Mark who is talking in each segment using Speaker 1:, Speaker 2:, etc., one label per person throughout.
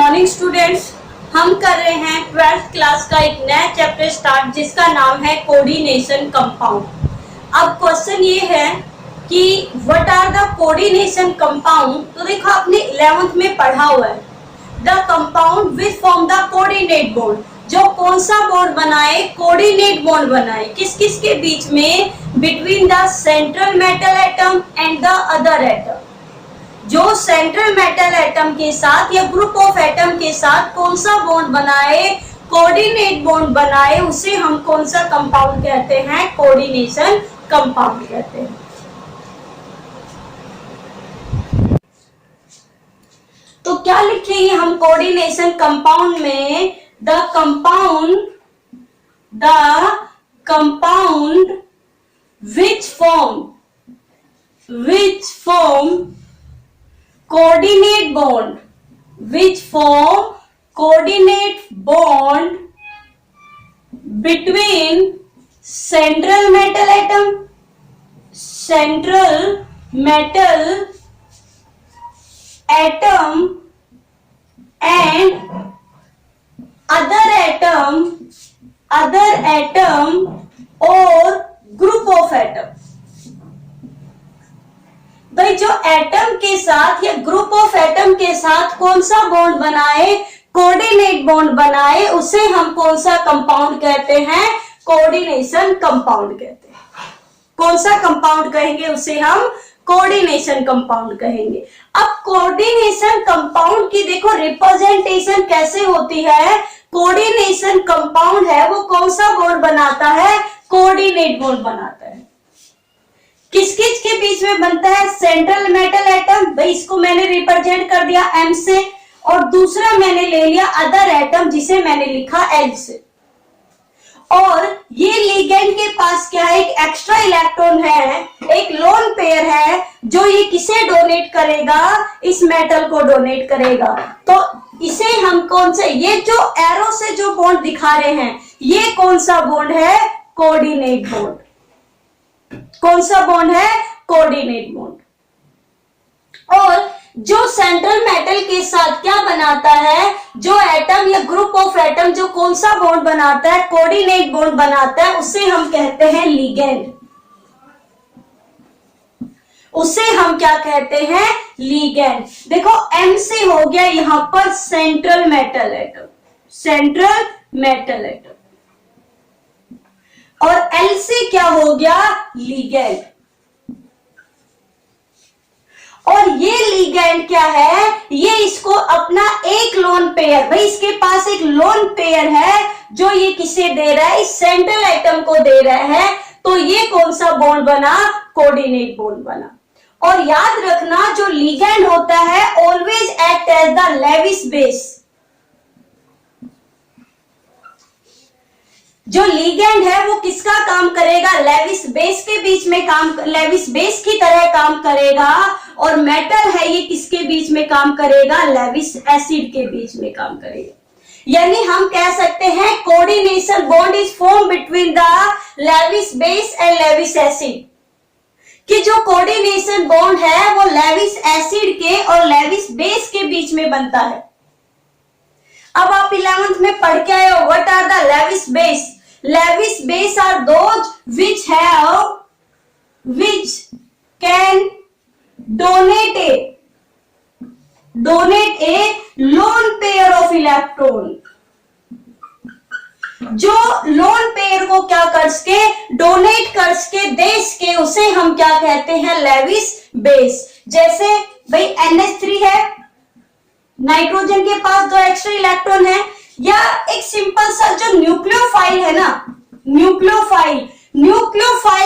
Speaker 1: Morning students. हम कर रहे हैं 12th क्लास का एक नया चैप्टर स्टार्ट जिसका नाम है कोऑर्डिनेशन कंपाउंड। अब क्वेश्चन ये है कि what are the coordination compound. तो देखो आपने 11th में पढ़ा हुआ है the compound which form the coordinate bond, जो कौन सा बॉन्ड बनाए, कोऑर्डिनेट बॉन्ड बनाए किस किस के बीच में, between the central metal atom and the other atom. जो सेंट्रल मेटल एटम के साथ या ग्रुप ऑफ एटम के साथ कौन सा बॉन्ड बनाए, कोऑर्डिनेट बॉन्ड बनाए, उसे हम कौन सा कंपाउंड कहते हैं, कोऑर्डिनेशन कंपाउंड कहते हैं। तो क्या लिखेंगे हम कोऑर्डिनेशन कंपाउंड में, the compound which form coordinate bond between central metal atom and other atom or group of atom। भाई जो एटम के साथ या ग्रुप ऑफ एटम के साथ कौन सा बॉन्ड बनाए, कोऑर्डिनेट बॉन्ड बनाए, उसे हम कौन सा कंपाउंड कहते हैं, कोऑर्डिनेशन कंपाउंड कहते हैं। कौन सा कंपाउंड कहेंगे, उसे हम कोऑर्डिनेशन कंपाउंड कहेंगे। अब कोऑर्डिनेशन कंपाउंड की देखो रिप्रेजेंटेशन कैसे होती है। कोऑर्डिनेशन कंपाउंड है वो कौन सा बॉन्ड बनाता है, कोऑर्डिनेट बॉन्ड बनाता है। किस किस के बीच में बनता है, सेंट्रल मेटल एटम, भाई इसको मैंने रिप्रेजेंट कर दिया M से, और दूसरा मैंने ले लिया अदर एटम जिसे मैंने लिखा L से। और ये लिगेंड के पास क्या है, एक एक्स्ट्रा इलेक्ट्रॉन है, एक लोन पेयर है, जो ये किसे डोनेट करेगा, इस मेटल को डोनेट करेगा। तो इसे हम कौन से, ये जो एरो से जो बॉन्ड दिखा रहे हैं, ये कौन सा बॉन्ड है, कोऑर्डिनेट बॉन्ड। कौन सा बॉन्ड है, कोऑर्डिनेट बॉन्ड। और जो सेंट्रल मेटल के साथ क्या बनाता है, जो एटम या ग्रुप ऑफ एटम जो कौन सा बॉन्ड बनाता है, कोऑर्डिनेट बॉन्ड बनाता है, उसे हम कहते हैं लिगेंड। उसे हम क्या कहते हैं, लिगेंड। देखो M से हो गया यहां पर सेंट्रल मेटल एटम, और L से क्या हो गया, लिगेंड। और ये लिगेंड क्या है, ये इसको अपना एक लोन पेयर, भाई इसके पास एक लोन पेयर है जो ये किसे दे रहा है, इस सेंट्रल एटम को दे रहा है। तो ये कौन सा बॉन्ड बना, कोऑर्डिनेट बॉन्ड बना। और याद रखना जो लिगेंड होता है always act as the Lewis base. जो लिगेंड है वो किसका काम करेगा, लेविस बेस के बीच में लेविस बेस की तरह काम करेगा। और मेटल है ये किसके बीच में काम करेगा, लेविस एसिड के बीच में काम करेगा। यानी हम कह सकते हैं coordination bond is form between the Lewis base and Lewis acid, कि जो कोऑर्डिनेशन बॉन्ड है वो लेविस एसिड के और लेविस बेस के बीच में बनता है। अब आप 11th में पढ़ के आए हो, what are the Lewis base. Levis base are those which can donate a lone pair of electron। जो लोन पेयर को क्या करके डोनेट करके दे के, उसे हम क्या कहते हैं, लेविस बेस। जैसे भाई NH3 है, नाइट्रोजन के पास दो एक्स्ट्रा इलेक्ट्रॉन है, या एक सिंपल सा जो न्यूक्लियोफाइल है ना, nucleophile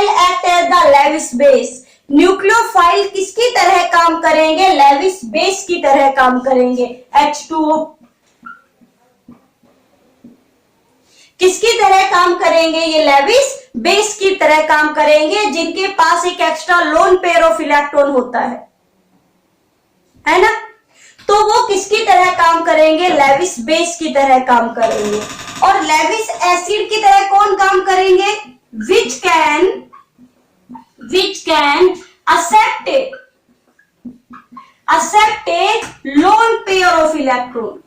Speaker 1: act as the Lewis base. Nucleophile किसकी तरह काम करेंगे, लेविस बेस की तरह काम करेंगे। H2O किसकी तरह काम करेंगे, ये लेविस बेस की तरह काम करेंगे, जिनके पास एक extra lone pair of electron होता है ना। तो वो किसकी तरह काम करेंगे, लेविस बेस की तरह काम करेंगे। और लेविस एसिड की तरह कौन काम करेंगे, which can accept a lone pair of electron।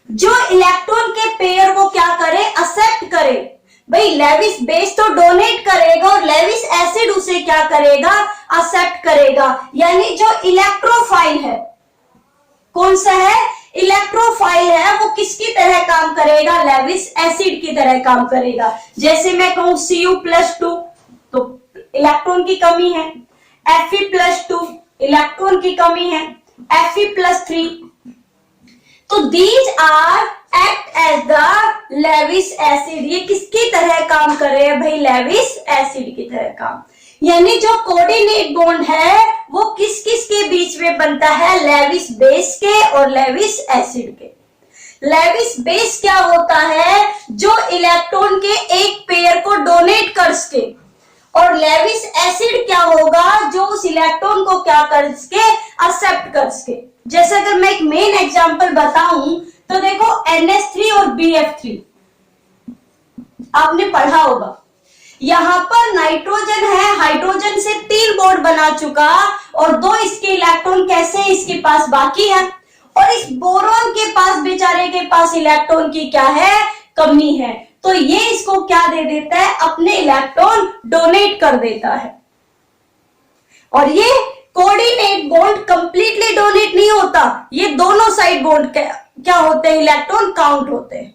Speaker 1: जो इलेक्ट्रॉन के पेयर को क्या करे, एक्सेप्ट करे। भाई लेविस बेस तो डोनेट करेगा और लेविस एसिड उसे क्या करेगा, एक्सेप्ट करेगा। यानी जो इलेक्ट्रोफाइल है, कौन सा है, इलेक्ट्रोफाइल है, वो किसकी तरह काम करेगा, लेविस एसिड की तरह काम करेगा। जैसे मैं कहूं Cu+2 तो इलेक्ट्रॉन की कमी है, Fe+2 इलेक्ट्रॉन की कमी है, Fe+3 तो these are act as the Lewis acid. ये किसकी तरह काम कर रहे हैं भाई, लेविस एसिड की तरह काम। यानी जो कोऑर्डिनेट बॉन्ड है वो किस किस के बीच में बनता है, लेविस बेस के और लेविस एसिड के। लेविस बेस क्या होता है, जो इलेक्ट्रॉन के एक पेयर को डोनेट कर सके, और लेविस एसिड क्या होगा, जो उस इलेक्ट्रॉन को क्या कर सके, एक्सेप्ट कर सके। जैसे अगर मैं एक मेन एग्जांपल बताऊं तो देखो NH3 और BF3 आपने पढ़ा होगा। यहां पर नाइट्रोजन है, हाइड्रोजन से 3 बॉन्ड बना चुका और 2 इसके इलेक्ट्रॉन कैसे इसके पास बाकी है, और इस बोरॉन के पास, बेचारे के पास इलेक्ट्रॉन की क्या है, कमी है। तो ये इसको क्या दे देता है, अपने इलेक्ट्रॉन डोनेट कर देता है। और ये कोऑर्डिनेट बॉन्ड कंप्लीटली डोनेट नहीं होता, ये दोनों साइड बॉन्ड क्या होते हैं, इलेक्ट्रॉन काउंट होते हैं।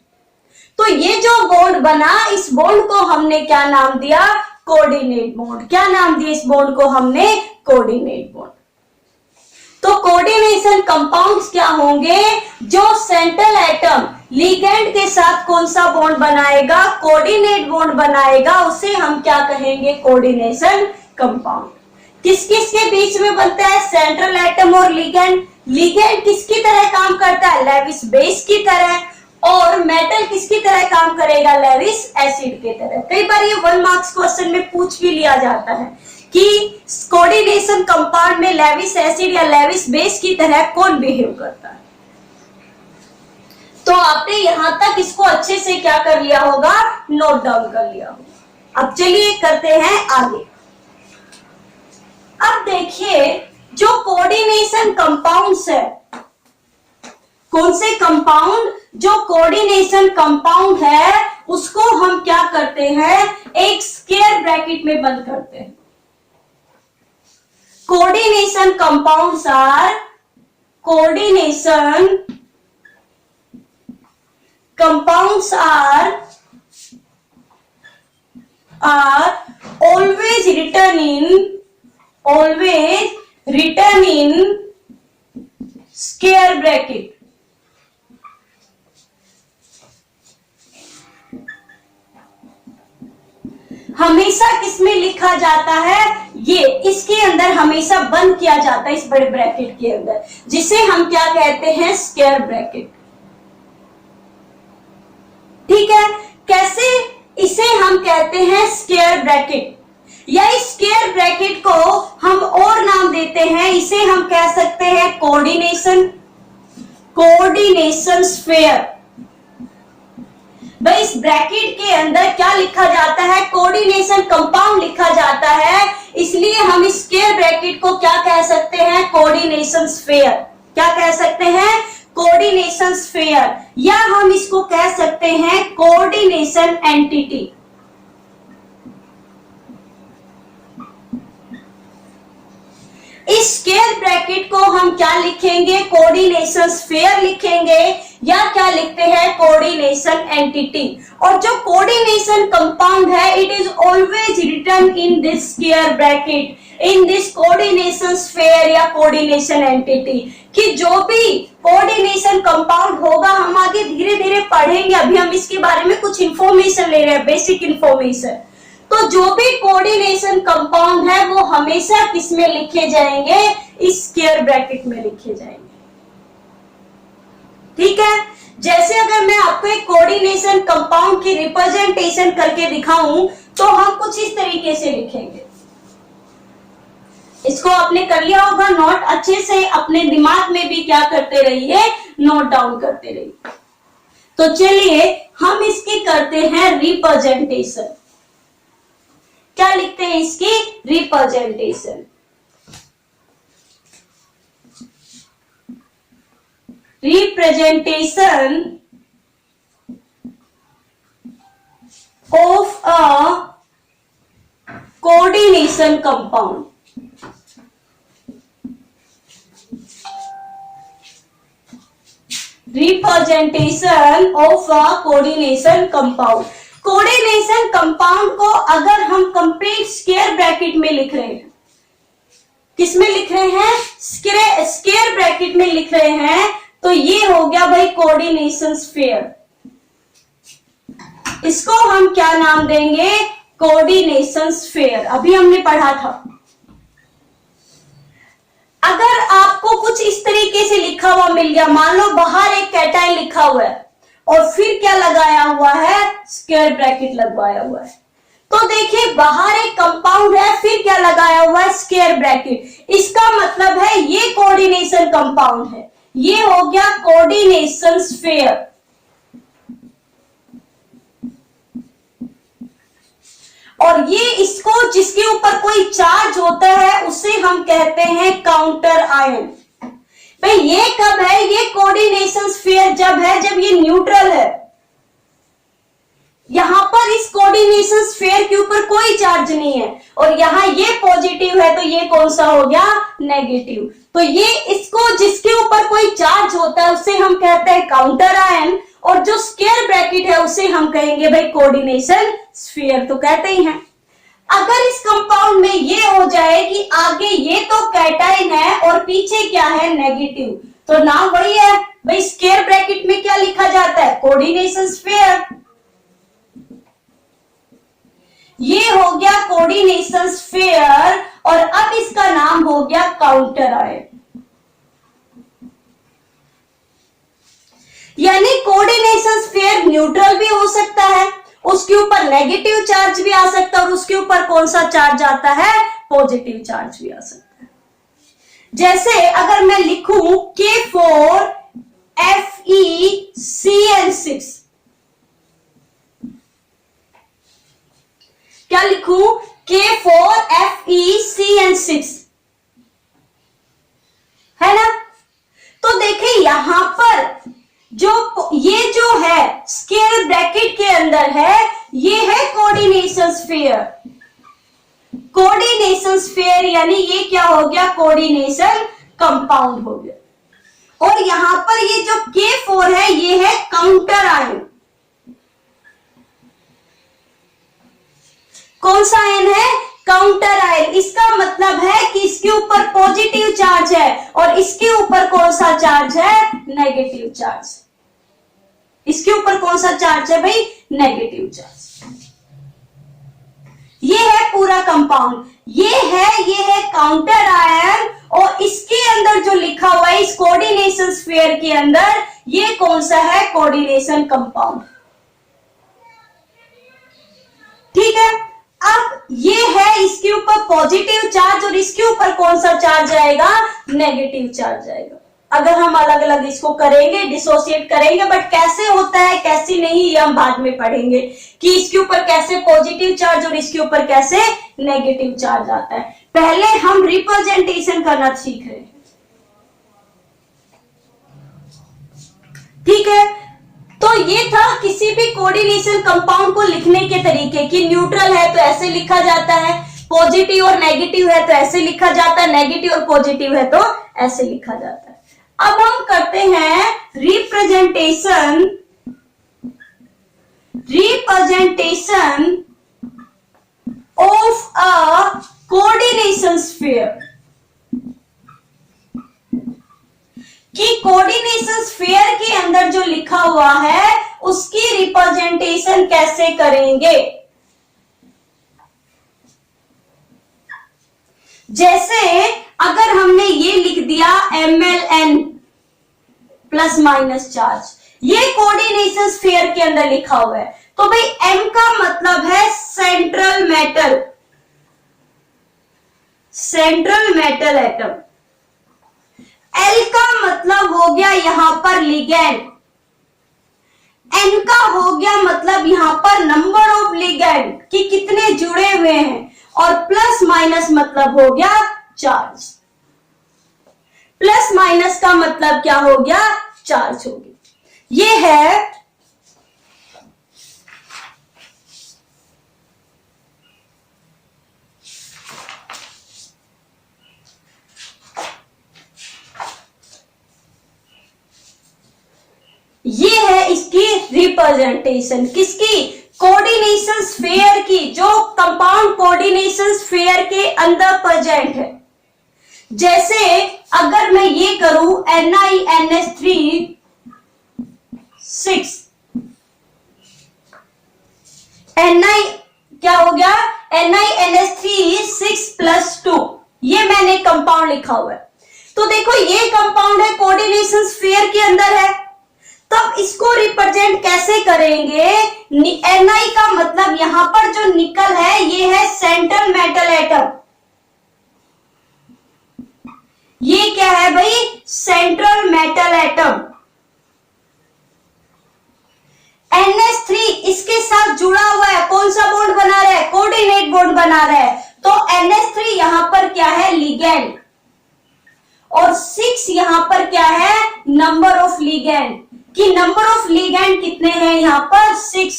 Speaker 1: तो ये जो बॉन्ड बना, इस बॉन्ड को हमने क्या नाम दिया, कोऑर्डिनेट बॉन्ड। क्या नाम दिया इस बॉन्ड को हमने, कोऑर्डिनेट बॉन्ड। तो कोऑर्डिनेशन कंपाउंड्स क्या होंगे, जो सेंट्रल एटम लिगेंड के साथ कौन सा बॉन्ड बनाएगा, कोऑर्डिनेट बॉन्ड बनाएगा, उसे हम क्या कहेंगे, कोऑर्डिनेशन कंपाउंड। किस किस के बीच में बनता है, सेंट्रल एटम और लिगेंड। लिगेंड किसकी तरह काम करता है, लेविस बेस की तरह, और मेटल किसकी तरह काम करेगा, लेविस एसिड की तरह। कई बार ये 1 मार्क्स क्वेश्चन में पूछ भी लिया जाता है कि कोऑर्डिनेशन कंपाउंड में लेविस एसिड या लेविस बेस की तरह कौन बिहेव करता है। तो आपने यहां तक इसको अच्छे से क्या कर लिया होगा, नोट डाउन कर लिया होगा। अब चलिए करते हैं आगे। अब देखिए जो कोऑर्डिनेशन कंपाउंड्स है, कौन से कंपाउंड, जो कोऑर्डिनेशन कंपाउंड है उसको हम क्या करते हैं, एक स्क्वायर ब्रैकेट में बंद करते हैं। Coordination compounds are, coordination compounds are always written in square bracket। हमेशा किसमें लिखा जाता है, ये इसके अंदर हमेशा बंद किया जाता है, इस बड़े ब्रैकेट के अंदर, जिसे हम क्या कहते हैं, स्क्वायर ब्रैकेट। ठीक है, कैसे इसे हम कहते हैं स्क्वायर ब्रैकेट, या इस स्क्वायर ब्रैकेट को हम और नाम देते हैं, इसे हम कह सकते हैं कोऑर्डिनेशन स्फीयर। भाई इस ब्रैकेट के अंदर क्या लिखा जाता है, कोऑर्डिनेशन कंपाउंड लिखा जाता है, इसलिए हम इस स्क्वायर ब्रैकेट को क्या कह सकते हैं, कोऑर्डिनेशन स्फीयर। क्या कह सकते हैं, कोऑर्डिनेशन स्फीयर, या हम इसको कह सकते हैं कोऑर्डिनेशन एंटिटी। इस स्क्वायर ब्रैकेट को हम क्या लिखेंगे, कोऑर्डिनेशन स्फीयर लिखेंगे, या क्या लिखते हैं, कोऑर्डिनेशन एंटिटी। और जो कोऑर्डिनेशन कंपाउंड है, it is always written in this square bracket, in this coordination sphere या कोऑर्डिनेशन एंटिटी। कि जो भी कोऑर्डिनेशन कंपाउंड होगा, हम आगे धीरे धीरे पढ़ेंगे, अभी हम इसके बारे में कुछ इंफॉर्मेशन ले रहे हैं, बेसिक इंफॉर्मेशन। तो जो भी कोऑर्डिनेशन कंपाउंड है वो हमेशा किसमें लिखे जाएंगे, इस स्क्वायर ब्रैकेट में लिखे जाएंगे। ठीक है, जैसे अगर मैं आपको एक कोऑर्डिनेशन कंपाउंड की रिप्रेजेंटेशन करके दिखाऊं तो हम कुछ इस तरीके से लिखेंगे। इसको आपने कर लिया होगा नोट, अच्छे से अपने दिमाग में भी क्या करते रहिए, नोट डाउन करते रहिए। तो चलिए हम इसकी करते हैं रिप्रेजेंटेशन। क्या लिखते हैं इसकी, representation. Representation of a coordination compound. Representation of a coordination compound. Coordination compound को अगर हम कंप्लीट स्क्वायर ब्रैकेट में लिख रहे हैं, किस में लिख रहे हैं? स्क्वायर ब्रैकेट में लिख रहे हैं, तो ये हो गया भाई कोऑर्डिनेशन स्फीयर। इसको हम क्या नाम देंगे? Coordination sphere. अभी हमने पढ़ा था। अगर आपको कुछ इस तरीके से लिखा हुआ मिल गया, मान लो बाहर एक कैटायन लिखा हुआ है और फिर क्या लगाया हुआ है? स्क्वायर ब्रैकेट लगवाया हुआ है। तो देखिए बाहर एक कंपाउंड है, फिर क्या लगाया हुआ है? Square bracket. इसका मतलब है ये कोऑर्डिनेशन कंपाउंड है। ये हो गया कोऑर्डिनेशन स्फीयर। और ये इसको जिसके ऊपर कोई चार्ज होता है उसे हम कहते हैं काउंटर आयन। भाई ये कब है? ये कोऑर्डिनेशन स्फीयर जब है जब ये न्यूट्रल है। यहां पर इस कोऑर्डिनेशन स्फीयर के ऊपर कोई चार्ज नहीं है और यहां ये पॉजिटिव है, तो ये कौन सा हो गया? नेगेटिव। तो ये इसको जिसके ऊपर कोई चार्ज होता है उसे हम कहते हैं काउंटर आयन, और जो स्क्वायर ब्रैकेट है उसे हम कहेंगे भाई कोऑर्डिनेशन स्फीयर। तो कहते ही हैं अगर इस कंपाउंड में ये हो जाए कि आगे ये तो कैटायन है और पीछे क्या है? नेगेटिव, तो नाम वही है भाई। स्क्वायर ब्रैकेट में क्या लिखा जाता है? Coordination sphere. ये हो गया कोऑर्डिनेशन स्फीयर और अब इसका नाम हो गया काउंटर आयन। यानी कोऑर्डिनेशन स्फीयर न्यूट्रल भी हो सकता है, उसके ऊपर नेगेटिव चार्ज भी आ सकता है और उसके ऊपर कौन सा चार्ज आता है? पॉजिटिव चार्ज भी आ सकता है। जैसे अगर मैं लिखूं K4FeCN6, क्या लिखूं? K4FeCN6 है ना। तो देखिए यहां पर ये जो है स्क्वायर ब्रैकेट के अंदर है, ये है कोऑर्डिनेशन स्फीयर। कोऑर्डिनेशन स्फीयर यानी ये क्या हो गया? कोऑर्डिनेशन कंपाउंड हो गया। और यहां पर ये जो K4 है ये है काउंटर आयन। कौन सा आयन है? Counter ion. इसका मतलब है कि इसके ऊपर पॉजिटिव चार्ज है और इसके ऊपर कौन सा चार्ज है? Negative charge. इसके ऊपर कौन सा चार्ज है भाई? Negative charge. ये है पूरा कंपाउंड। ये है काउंटर आयन और इसके अंदर जो लिखा हुआ है इस कोऑर्डिनेशन स्फीयर के अंदर, ये कौन सा है? Coordination compound. ठीक है। अब ये है इसके ऊपर पॉजिटिव चार्ज और इसके ऊपर कौन सा चार्ज आएगा? नेगेटिव चार्ज आएगा। अगर हम अलग अलग इसको करेंगे, डिसोसिएट करेंगे, बट कैसे होता है कैसे नहीं ये हम बाद में पढ़ेंगे कि इसके ऊपर कैसे पॉजिटिव चार्ज और इसके ऊपर कैसे नेगेटिव चार्ज आता है। पहले हम रिप्रेजेंटेशन करना सीख रहे हैं। ठीक है। तो ये था किसी भी कोऑर्डिनेशन कंपाउंड को लिखने के तरीके कि न्यूट्रल है तो ऐसे लिखा जाता है, पॉजिटिव और नेगेटिव है तो ऐसे लिखा जाता है, नेगेटिव और पॉजिटिव है तो ऐसे लिखा जाता है। अब हम करते हैं representation of a coordination sphere कि कोऑर्डिनेशन स्फीयर के अंदर जो लिखा हुआ है उसकी रिप्रेजेंटेशन कैसे करेंगे। जैसे अगर हमने ये लिख दिया MlN प्लस माइनस चार्ज, ये कोऑर्डिनेशन स्फीयर के अंदर लिखा हुआ है, तो भाई M का मतलब है सेंट्रल मेटल एटम। L का मतलब हो गया यहां पर लिगैंड, N का हो गया मतलब यहां पर नंबर ऑफ लिगैंड कि कितने जुड़े हुए हैं, और प्लस माइनस मतलब हो गया चार्ज। प्लस माइनस का मतलब क्या हो गया? चार्ज हो गया। ये है रिप्रेजेंटेशन किसकी? कोऑर्डिनेशन स्फीयर की, जो कंपाउंड कोऑर्डिनेशन स्फीयर के अंदर प्रेजेंट है। जैसे अगर मैं ये करूं NiNH3 6, Ni क्या हो गया? NiNH3 6+2, ये मैंने कंपाउंड लिखा हुआ है। तो देखो ये कंपाउंड है, कोऑर्डिनेशन स्फीयर के अंदर है, तब इसको रिप्रेजेंट कैसे करेंगे? Ni का मतलब यहां पर जो निकल है ये है सेंट्रल मेटल एटम। ये क्या है भाई? Central metal atom. NH3 इसके साथ जुड़ा हुआ है, कौन सा बॉन्ड बना रहा है? कोऑर्डिनेट बॉन्ड बना रहा है। तो NH3 यहां पर क्या है? लिगेंड। और 6 यहां पर क्या है? Number of ligand. कि नंबर ऑफ लिगेंड कितने हैं यहां पर? 6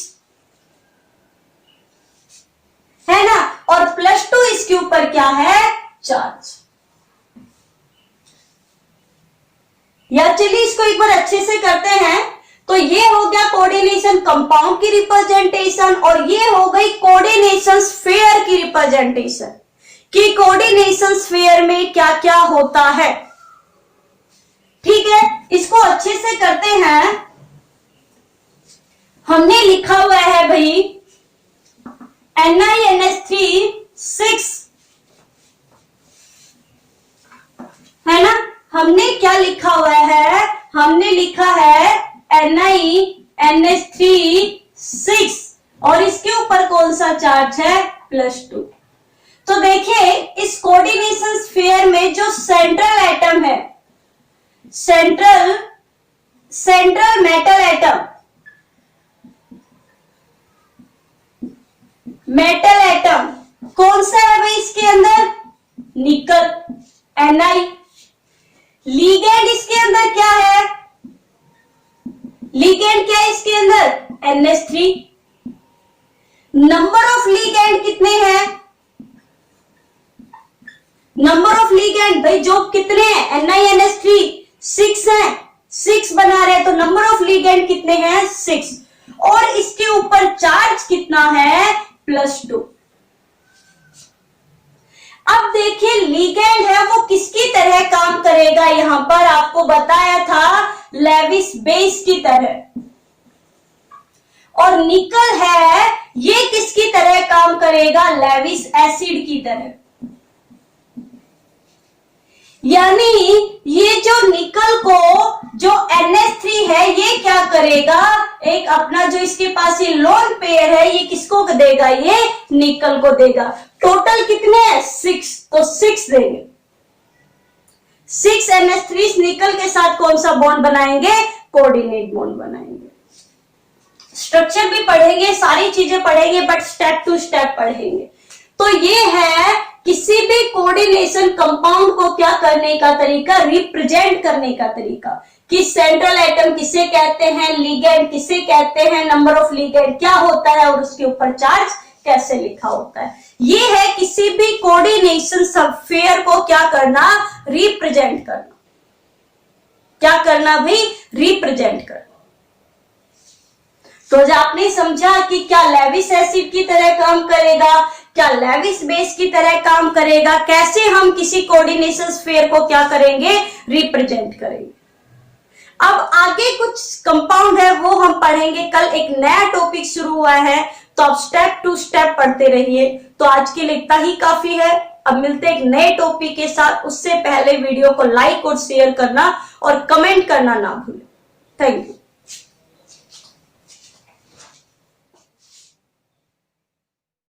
Speaker 1: है ना। और +2 इसके ऊपर क्या है? चार्ज। या चलिए इसको एक बार अच्छे से करते हैं। तो ये हो गया कोऑर्डिनेशन कंपाउंड की रिप्रेजेंटेशन, और ये हो गई कोऑर्डिनेशन स्फीयर की रिप्रेजेंटेशन कि कोऑर्डिनेशन स्फीयर में क्या क्या होता है। ठीक है, इसको अच्छे से करते हैं। हमने लिखा हुआ है भाई NiNH3 6, है ना। हमने क्या लिखा हुआ है? हमने लिखा है NiNH3 6, और इसके ऊपर कौन सा चार्ज है? +2। तो देखिए इस कोऑर्डिनेशन स्फीयर में जो सेंट्रल एटम है, central metal atom, metal atom कौन सा है भाई इसके अंदर? निकल, Ni। लिगेंड इसके अंदर क्या है? लिगेंड क्या है इसके अंदर? NH3। नंबर ऑफ लिगेंड कितने हैं? नंबर ऑफ लिगेंड भाई जो कितने हैं? NiNH3 6 है, 6 बना रहे हैं, तो नंबर ऑफ लिगेंड कितने हैं? 6। और इसके ऊपर चार्ज कितना है? +2। अब देखिए लिगेंड है वो किसकी तरह काम करेगा? यहां पर आपको बताया था लेविस बेस की तरह। और निकल है ये किसकी तरह काम करेगा? लेविस एसिड की तरह। यानी ये जो निकल को जो NH3 है ये क्या करेगा? एक अपना जो इसके पास ये लोन पेयर है ये किसको देगा? ये निकल को देगा। टोटल कितने हैं? 6, तो 6 देंगे। 6 NH3 निकल के साथ कौन सा बॉन्ड बनाएंगे? कोऑर्डिनेट बॉन्ड बनाएंगे। स्ट्रक्चर भी पढ़ेंगे, सारी चीजें पढ़ेंगे, बट स्टेप टू स्टेप पढ़ेंगे। तो ये है किसी भी कोऑर्डिनेशन कंपाउंड को क्या करने का तरीका? रिप्रेजेंट करने का तरीका कि सेंट्रल एटम किसे कहते हैं, लिगेंड किसे कहते हैं, नंबर ऑफ लिगेंड क्या होता है, और उसके ऊपर चार्ज कैसे लिखा होता है। ये है किसी भी कोऑर्डिनेशन स्फीयर को क्या करना? रिप्रेजेंट करना। क्या करना भाई? रिप्रेजेंट करना। तो जब आपने समझा कि क्या लेविस एसिड की तरह काम करेगा, क्या लेविस बेस की तरह काम करेगा, कैसे हम किसी कोऑर्डिनेशन स्फीयर को क्या करेंगे? रिप्रेजेंट करेंगे। अब आगे कुछ कंपाउंड है वो हम पढ़ेंगे कल। एक नया टॉपिक शुरू हुआ है, तो आप स्टेप टू स्टेप पढ़ते रहिए। तो आज के लिए इतना ही काफी है। अब मिलते एक नए टॉपिक के साथ। उससे पहले वीडियो को लाइक और शेयर करना और कमेंट करना ना भूलें। Thank you.